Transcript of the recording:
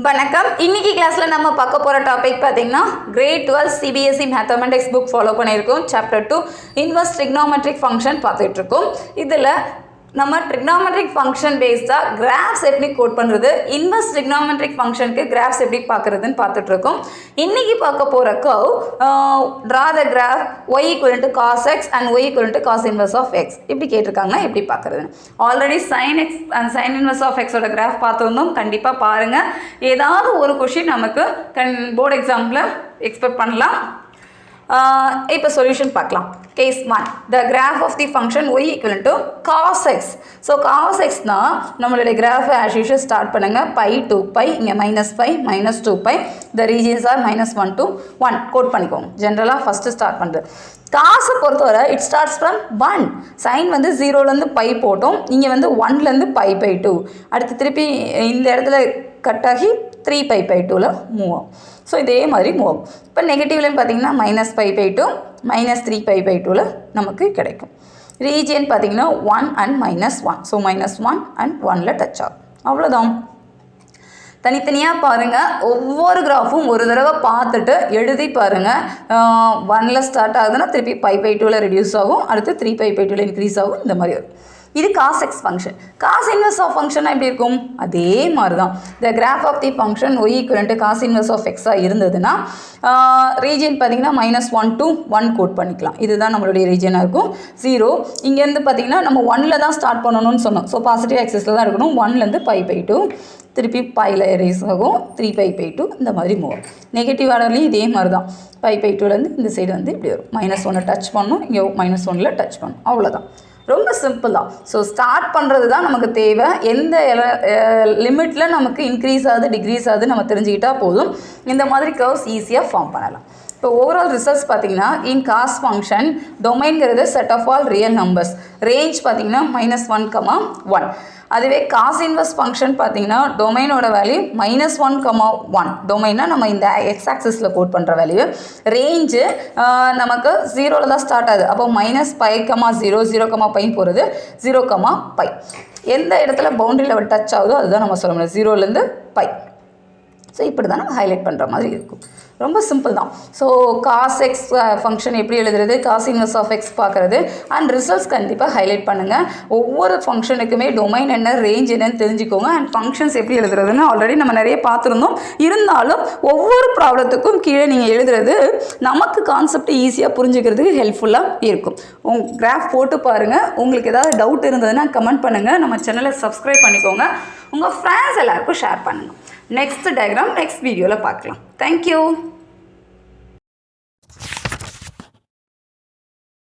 வணக்கம். இன்னைக்கு கிளாஸ்ல நம்ம பார்க்க போற டாபிக் பாத்தீங்கன்னா grade 12 CBSE Mathematics book follow பண்ணியிருக்கோம். chapter 2 inverse trigonometric function பார்த்துட்டு இருக்கோம். இதுல நம்ம trigonometric function based graphs எப்படி கோட் பண்றது, inverse trigonometric functionக்கு graphs எப்படி பார்க்கிறதுன்னு பார்த்துட்டு இருக்கோம். இன்னைக்கு பார்க்க போற curve draw the graph y equal to cos x and y equal to cos inverse of x இப்படி கேட்டிருக்காங்கன்னா எப்படி பார்க்கிறது. Already sin x and sin inverse of x ஓட கிராஃப் பார்த்துருந்தோம். கண்டிப்பா பாருங்க. ஏதாவது ஒரு क्वेश्चन நமக்கு போர்டு எக்ஸாம்ல எக்ஸ்பெக்ட் பண்ணலாம். இப்போ சொல்யூஷன் பார்க்கலாம். Case 1, the graph of the function y equal to cos x. So cos x தான் நம்மளுடைய கிராஃப் as usual ஸ்டார்ட் பண்ணுங்க. பை டு பை, இங்கே -5 -2π, the regions are -1 to 1 code பண்ணிக்கோங்க. ஜென்ரலாக ஃபஸ்ட்டு ஸ்டார்ட் பண்ணுறது. காசை பொறுத்தவரை இட் ஸ்டார்ட்ஸ் ஃப்ரம் 1. சைன் வந்து 0லேருந்து பை போட்டோம், இங்கே வந்து 1லேருந்து π/2. அடுத்து திருப்பி இந்த இடத்துல கட் ஆகி 3π/2ல் மூவ் ஆகும். ஸோ இதே மாதிரி மூவ் ஆகும். இப்போ நெகட்டிவ்லேயும் பார்த்தீங்கன்னா -π/2 -3π/2ல் நமக்கு கிடைக்கும். ரீஜியன் பார்த்தீங்கன்னா 1 and -1. ஸோ -1 and 1ல் டச் ஆகும். அவ்வளோதான். தனித்தனியாக பாருங்கள். ஒவ்வொரு கிராஃபும் ஒரு தடவை பார்த்துட்டு எழுதி பாருங்கள். 1ல் ஸ்டார்ட் ஆகுதுன்னா திருப்பி π/2ல் ரெடியூஸ் ஆகும், அடுத்து 3π/2ல் இன்க்ரீஸ் ஆகும். இந்த மாதிரி வரும். இது cos x function. cos inverse of ஃபங்க்ஷனாக எப்படி இருக்கும்? அதே மாதிரி தான். the graph of the function y equal to cos inverse of x இருந்ததுன்னா ரீஜியன் பார்த்தீங்கன்னா -1 to 1 கோட் பண்ணிக்கலாம். இதுதான் நம்மளுடைய ரீஜியனாக இருக்கும். 0 இங்கேருந்து பார்த்தீங்கன்னா நம்ம 1ல் தான் ஸ்டார்ட் பண்ணணும்னு சொன்னோம். ஸோ பாசிட்டிவ் ஆக்சிஸில் தான் இருக்கணும். 1லேருந்து π/2, திருப்பி பையில் ரேஸ் ஆகும், 3π/2 இந்த மாதிரி மூவ் ஆகும். நெகட்டிவ் ஆர்டர்லேயும் இதே மாதிரி தான். π/2லேருந்து இந்த சைடு வந்து இப்படி வரும். -1 டச் பண்ணணும், இங்கே -1ல் டச் பண்ணணும். அவ்வளோதான். ரொம்ப சிம்பிள் தான். ஸோ ஸ்டார்ட் பண்ணுறது தான் நமக்கு தேவை. எந்த லிமிட்டில் நமக்கு இன்க்ரீஸ் ஆகுது டிக்ரீஸ் ஆகுது நம்ம தெரிஞ்சுக்கிட்டால் போதும். இந்த மாதிரி கர்வ்ஸ் ஈஸியாக ஃபார்ம் பண்ணலாம். இப்போ ஓவரால் ரிசல்ட்ஸ் பார்த்தீங்கன்னா இன் காஸ் ஃபங்க்ஷன் டொமைன்கிறது set of all real numbers. Range பார்த்தீங்கன்னா -1, 1. அதுவே காஸ் இன்வர்ஸ் ஃபங்க்ஷன் பார்த்தீங்கன்னா டொமைனோட வேல்யூ -1, 1. டொமைன்னா நம்ம இந்த எக்ஸ் ஆக்சிஸில் கோட் பண்ணுற வேல்யூ. ரேஞ்சு நமக்கு 0ல் தான் ஸ்டார்ட் ஆகுது. அப்போ -π, 0, π போகிறது 0, π. எந்த இடத்துல பவுண்டரியில் டச் ஆகுதோ அதுதான் நம்ம சொல்ல முடியும். 0லேருந்து π. ஸோ இப்படி தான் நம்ம ஹைலைட் பண்ணுற மாதிரி இருக்கும். ரொம்ப சிம்பிள் தான். ஸோ காஸ் எக்ஸ் ஃபங்க்ஷன் எப்படி எழுதுறது, காஸ் இன்வர்ஸ் ஆஃப் எக்ஸ் பார்க்குறது அண்ட் ரிசல்ட்ஸ் கண்டிப்பாக ஹைலைட் பண்ணுங்கள். ஒவ்வொரு ஃபங்க்ஷனுக்குமே டொமைன் என்ன, ரேஞ்ச் என்னன்னு தெரிஞ்சுக்கோங்க. அண்ட் ஃபங்க்ஷன்ஸ் எப்படி எழுதுறதுன்னு ஆல்ரெடி நம்ம நிறைய பார்த்துருந்தோம். இருந்தாலும் ஒவ்வொரு ப்ராப்ளத்துக்கும் கீழே நீங்கள் எழுதுறது நமக்கு கான்செப்ட் ஈஸியாக புரிஞ்சுக்கிறதுக்கு ஹெல்ப்ஃபுல்லாக இருக்கும். கிராஃப் போட்டு பாருங்கள். உங்களுக்கு ஏதாவது டவுட் இருந்ததுன்னா கமெண்ட் பண்ணுங்கள். நம்ம சேனலை சப்ஸ்கிரைப் பண்ணிக்கோங்க. உங்கள் ஃப்ரெண்ட்ஸ் எல்லாருக்கும் ஷேர் பண்ணுங்கள். நெக்ஸ்ட் டயக்ராம் நெக்ஸ்ட் வீடியோவில் பார்க்கலாம். தேங்க்யூ.